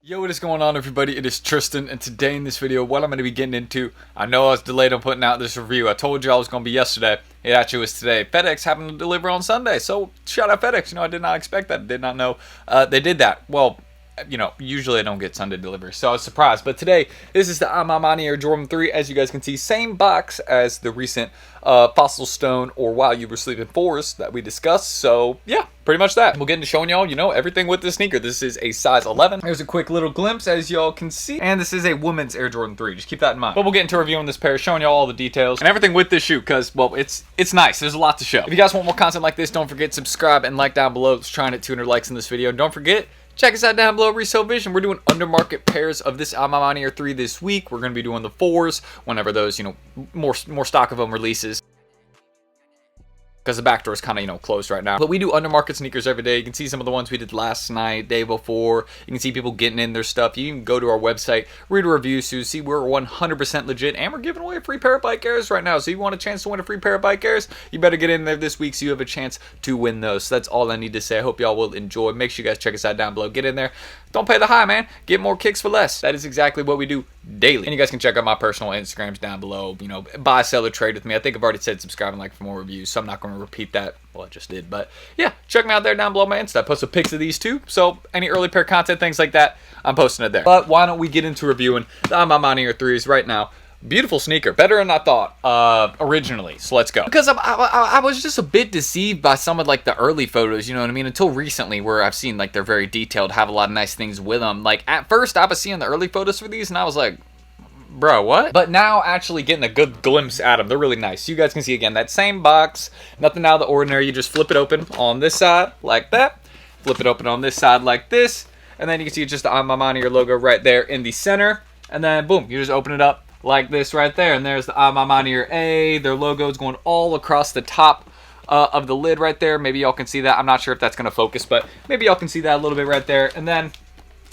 Yo, what is going on, everybody? It is Tristan, and today in this video, what I'm going to be getting into, I know I was delayed on putting out this review. I told you I was going to be yesterday. It actually was today. FedEx happened to deliver on Sunday, so shout out FedEx. I did not expect that. Did not know they did that. Well, usually I don't get Sunday delivery, so I was surprised. But today, this is the MANIERE Jordan 3. As you guys can see, same box as the recent Fossil Stone or While You Were Sleeping 4s that we discussed. So, yeah, pretty much that. We'll get into showing y'all, everything with this sneaker. This is a size 11. Here's a quick little glimpse, as y'all can see. And this is a women's Air Jordan 3. Just keep that in mind. But we'll get into reviewing this pair, showing y'all all the details and everything with this shoe, because, well, it's nice. There's a lot to show. If you guys want more content like this, don't forget to subscribe and like down below. Let's try and hit 200 likes in this video. And don't forget, check us out down below at Resale Vision. We're doing undermarket pairs of this MANIERE 3 this week. We're going to be doing the 4s whenever those, more stock of them releases, because the back door is kind of, closed right now. But we do undermarket sneakers every day. You can see some of the ones we did last night, day before. You can see people getting in their stuff. You can go to our website, read a review, so you see we're 100% legit, and we're giving away a free pair of bike airs right now. So if you want a chance to win a free pair of bike airs, you better get in there this week so you have a chance to win those. So that's all I need to say. I hope y'all will enjoy. Make sure you guys check us out down below. Get in there. Don't pay the high, man. Get more kicks for less. That is exactly what we do daily. And you guys can check out my personal Instagrams down below. Buy, sell, or trade with me. I think I've already said subscribe and like for more reviews, so I'm not going to repeat that. Well, I just did. But yeah, check me out there down below my Insta. I post some pics of these too. So any early pair content, things like that, I'm posting it there. But why don't we get into reviewing the MANIERE 3s right now. Beautiful sneaker, better than I thought originally. So let's go. Because I was just a bit deceived by some of the early photos, you know what I mean? Until recently, where I've seen they're very detailed, have a lot of nice things with them. At first, I was seeing the early photos for these, and I was like, bro, what? But now actually getting a good glimpse at them, they're really nice. You guys can see again that same box, nothing out of the ordinary. You just flip it open on this side like that, flip it open on this side like this, and then you can see just the MANIERE logo right there in the center, and then boom, you just open it up like this right there, and there's the MANIERE A. Their logo is going all across the top of the lid right there. Maybe y'all can see that. I'm not sure if that's going to focus, but maybe y'all can see that a little bit right there. And then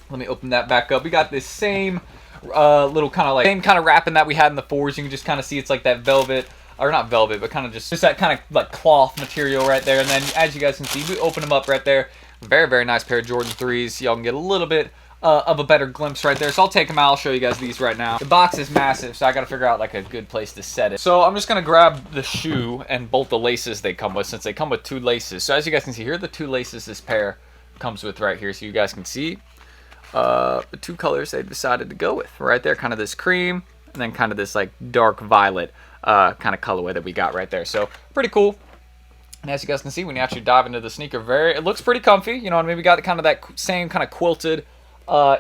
let me open that back up. We got this same little same kind of wrapping that we had in the 4s. You can just kind of see it's like that velvet, or not velvet, but kind of just that kind of cloth material right there. And then as you guys can see, we open them up right there. Very, very nice pair of Jordan 3s. Y'all can get a little bit of a better glimpse right there. So I'll take them out. I'll show you guys these right now. The box is massive, so I got to figure out a good place to set it. So I'm just going to grab the shoe and bolt the laces they come with, since they come with 2 laces. So as you guys can see, here are the 2 laces this pair comes with right here. So you guys can see the 2 colors they decided to go with right there, kind of this cream and then kind of this dark violet kind of colorway that we got right there. So pretty cool. And as you guys can see, when you actually dive into the sneaker, it looks pretty comfy. You know what I mean? We got kind of that same kind of quilted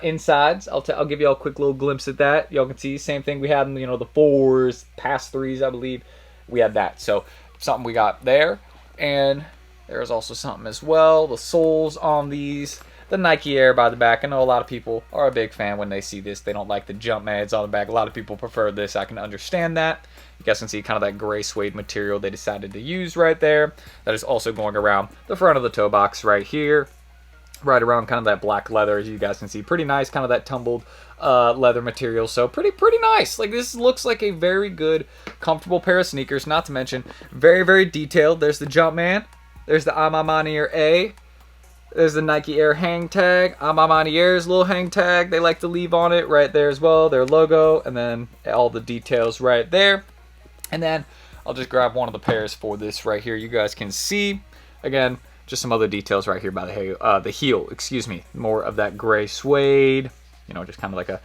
insides. I'll give you all a quick little glimpse at that. Y'all can see same thing we had in the 4s, past 3s, I believe. We had that. So something we got there. And there's also something as well. The soles on these. The Nike Air by the back. I know a lot of people are a big fan when they see this. They don't like the jump mads on the back. A lot of people prefer this. I can understand that. You guys can see kind of that gray suede material they decided to use right there. That is also going around the front of the toe box right here. Right around kind of that black leather, as you guys can see. Pretty nice, kind of that tumbled leather material. So pretty nice. This looks like a very good, comfortable pair of sneakers. Not to mention, very, very detailed. There's the Jumpman. There's the MANIERE A. There's the Nike Air hang tag. MANIERE's little hang tag they like to leave on it right there as well. Their logo, and then all the details right there. And then I'll just grab one of the pairs for this right here. You guys can see, again, just some other details right here by the heel, excuse me. More of that gray suede, just kind of like a,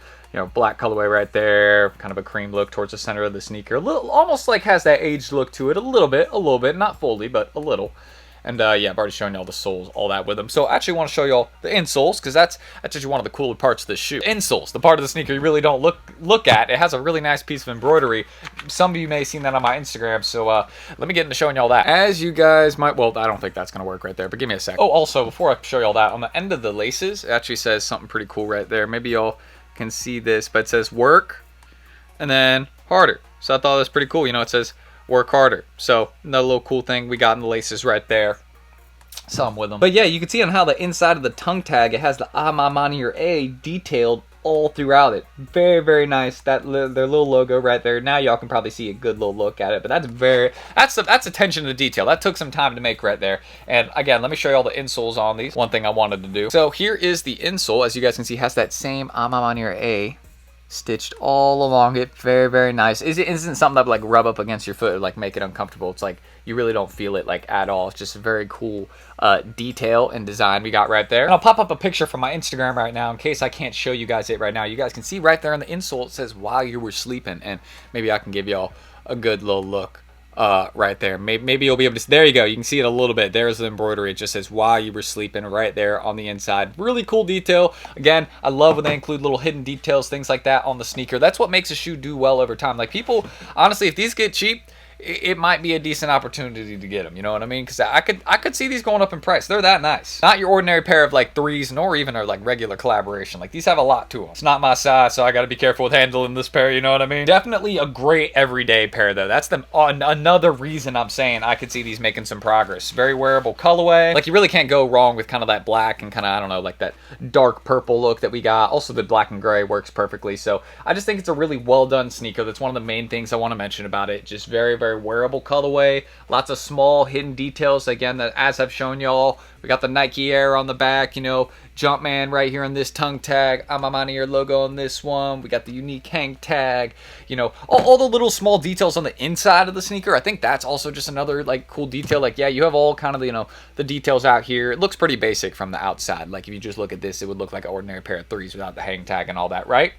black colorway right there. Kind of a cream look towards the center of the sneaker. A little, almost has that aged look to it. A little bit, not fully, but a little. And yeah, I've already shown y'all the soles, all that with them. So I actually want to show y'all the insoles, because that's actually one of the cooler parts of this shoe. Insoles, the part of the sneaker you really don't look at. It has a really nice piece of embroidery. Some of you may have seen that on my Instagram, so let me get into showing y'all that. As you guys might, well, I don't think that's going to work right there, but give me a sec. Oh, also, before I show y'all that, on the end of the laces, it actually says something pretty cool right there. Maybe y'all can see this, but it says work and then harder. So I thought that was pretty cool. It says work harder. So another little cool thing we got in the laces right there. Some with them. But yeah, you can see on how the inside of the tongue tag, it has the MANIERE A detailed all throughout it. Very, very nice. Their little logo right there. Now y'all can probably see a good little look at it, but that's attention to detail. That took some time to make right there. And again, let me show you all the insoles on these. One thing I wanted to do. So here is the insole. As you guys can see, has that same MANIERE A stitched all along it. Very, very nice. It isn't something that would like rub up against your foot or like make it uncomfortable. It's like you really don't feel it like at all. It's just a very cool detail and design we got right there. And I'll pop up a picture from my Instagram right now in case I can't show you guys it right now. You guys can see right there on the insole it says while you were sleeping, and maybe I can give y'all a good little look right there. Maybe you'll be able to, there you go, you can see it a little bit. There's the embroidery. It just says while you were sleeping right there on the inside. Really cool detail. Again, I love when they include little hidden details, things like that on the sneaker. That's what makes a shoe do well over time. Like people, honestly, if these get cheap, it might be a decent opportunity to get them, you know what I mean? Because I could see these going up in price. They're that nice. Not your ordinary pair of like threes, nor even a like regular collaboration. Like these have a lot to them. It's not my size, so I got to be careful with handling this pair, you know what I mean? Definitely a great everyday pair though. That's another reason I'm saying I could see these making some progress. Very wearable colorway. Like you really can't go wrong with kind of that black and kind of, I don't know, like that dark purple look that we got. Also the black and gray works perfectly. So I just think it's a really well done sneaker. That's one of the main things I want to mention about it. Just very, very wearable colorway, lots of small hidden details again that as I've shown y'all. We got the Nike Air on the back, you know, Jumpman right here on this tongue tag, MANIERE logo on this one. We got the unique hang tag, you know, all the little small details on the inside of the sneaker. I think that's also just another like cool detail. Like yeah, you have all kind of, you know, the details out here. It looks pretty basic from the outside. Like if you just look at this, it would look like an ordinary pair of threes without the hang tag and all that, right?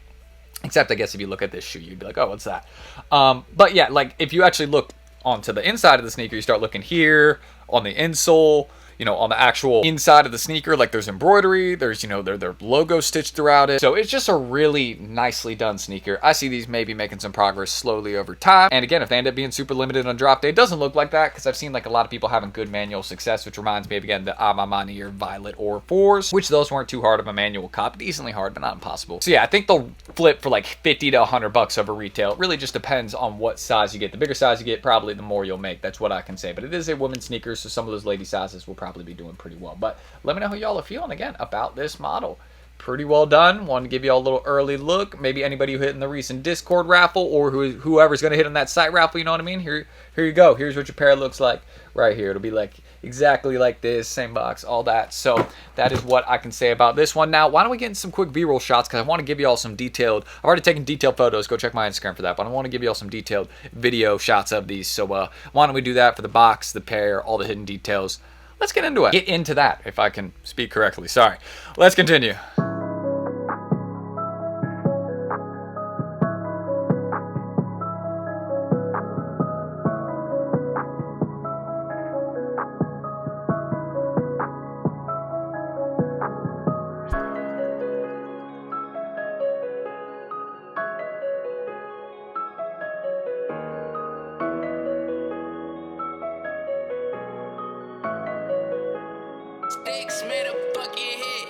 Except I guess if you look at this shoe, you'd be like, oh, what's that? But yeah, like if you actually look onto the inside of the sneaker, you start looking here on the insole, you know, on the actual inside of the sneaker, like there's embroidery, there's, you know, their logo stitched throughout it. So it's just a really nicely done sneaker. I see these maybe making some progress slowly over time. And again, if they end up being super limited on drop day, it doesn't look like that because I've seen like a lot of people having good manual success, which reminds me of, again, the MANIERE Violet or 4s, which those weren't too hard of a manual cop. Decently hard, but not impossible. So yeah, I think they'll flip for like 50 to 100 bucks over retail. It really just depends on what size you get. The bigger size you get, probably the more you'll make. That's what I can say. But it is a women's sneaker, so some of those lady sizes will probably be doing pretty well. But let me know how y'all are feeling again about this model. Pretty well done. Want to give y'all a little early look. Maybe anybody who hit in the recent Discord raffle or whoever's going to hit on that site raffle, you know what I mean? Here you go. Here's what your pair looks like right here. It'll be like exactly like this, same box, all that. So that is what I can say about this one. Now, why don't we get in some quick B-roll shots because I want to give y'all some detailed, I've already taken detailed photos. Go check my Instagram for that. But I want to give y'all some detailed video shots of these. So why don't we do that for the box, the pair, all the hidden details. Let's get into it. Get into that, if I can speak correctly. Sorry. Let's continue. Sticks made a bucket hit.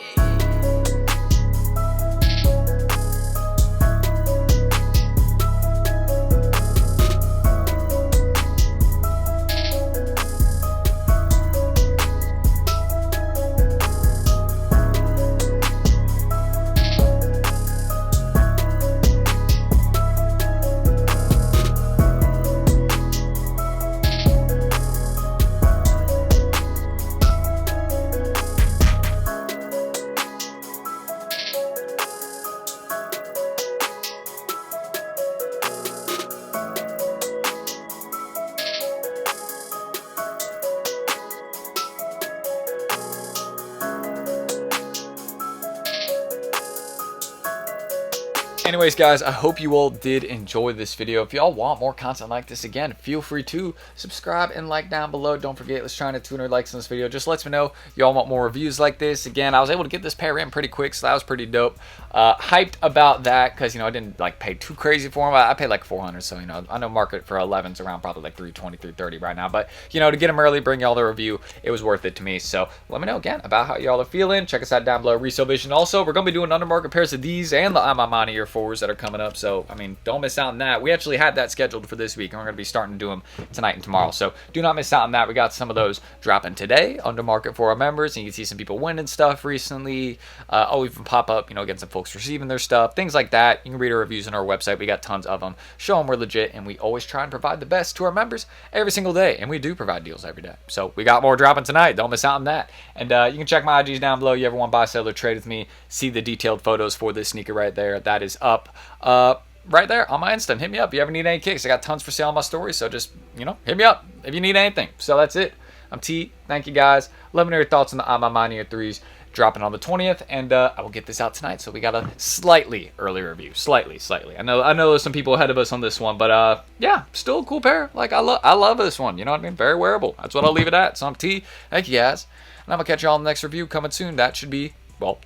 Anyways, guys, I hope you all did enjoy this video. If y'all want more content like this, again, feel free to subscribe and like down below. Don't forget, let's try to 200 likes on this video. Just lets me know y'all want more reviews like this. Again, I was able to get this pair in pretty quick, so that was pretty dope. Hyped about that because, you know, I didn't like pay too crazy for them. I paid like 400, so, you know, I know market for 11s around probably like 320, 330 right now. But, you know, to get them early, bring y'all the review, it was worth it to me. So let me know again about how y'all are feeling. Check us out down below, Resale Vision. Also, we're going to be doing undermarket pairs of these and the MANIERE 4s that are coming up. So, I mean, don't miss out on that. We actually had that scheduled for this week, and we're going to be starting to do them tonight and tomorrow. So, do not miss out on that. We got some of those dropping today under market for our members, and you can see some people winning stuff recently. Even pop up, getting some folks receiving their stuff, things like that. You can read our reviews on our website. We got tons of them. Show them we're legit, and we always try and provide the best to our members every single day, and we do provide deals every day. So, we got more dropping tonight. Don't miss out on that. And you can check my IGs down below. You ever want to buy, sell, or trade with me, see the detailed photos for this sneaker right there. That is up right there on my Insta. Hit me up if you ever need any kicks. I got tons for sale on my stories, so just hit me up if you need anything. So that's it. I'm T. Thank you guys. Let me know your thoughts on the MANIERE 3s dropping on the 20th, and I will get this out tonight. So we got a slightly early review, slightly. I know there's some people ahead of us on this one, but yeah, still a cool pair. Like I love this one. You know what I mean? Very wearable. That's what I'll leave it at. So I'm T. Thank you guys, and I'm gonna catch y'all in the next review coming soon. That should be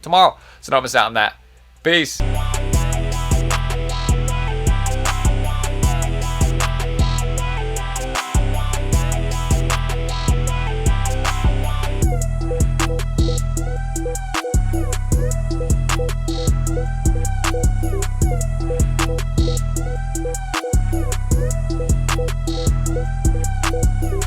tomorrow. So don't miss out on that. Peace.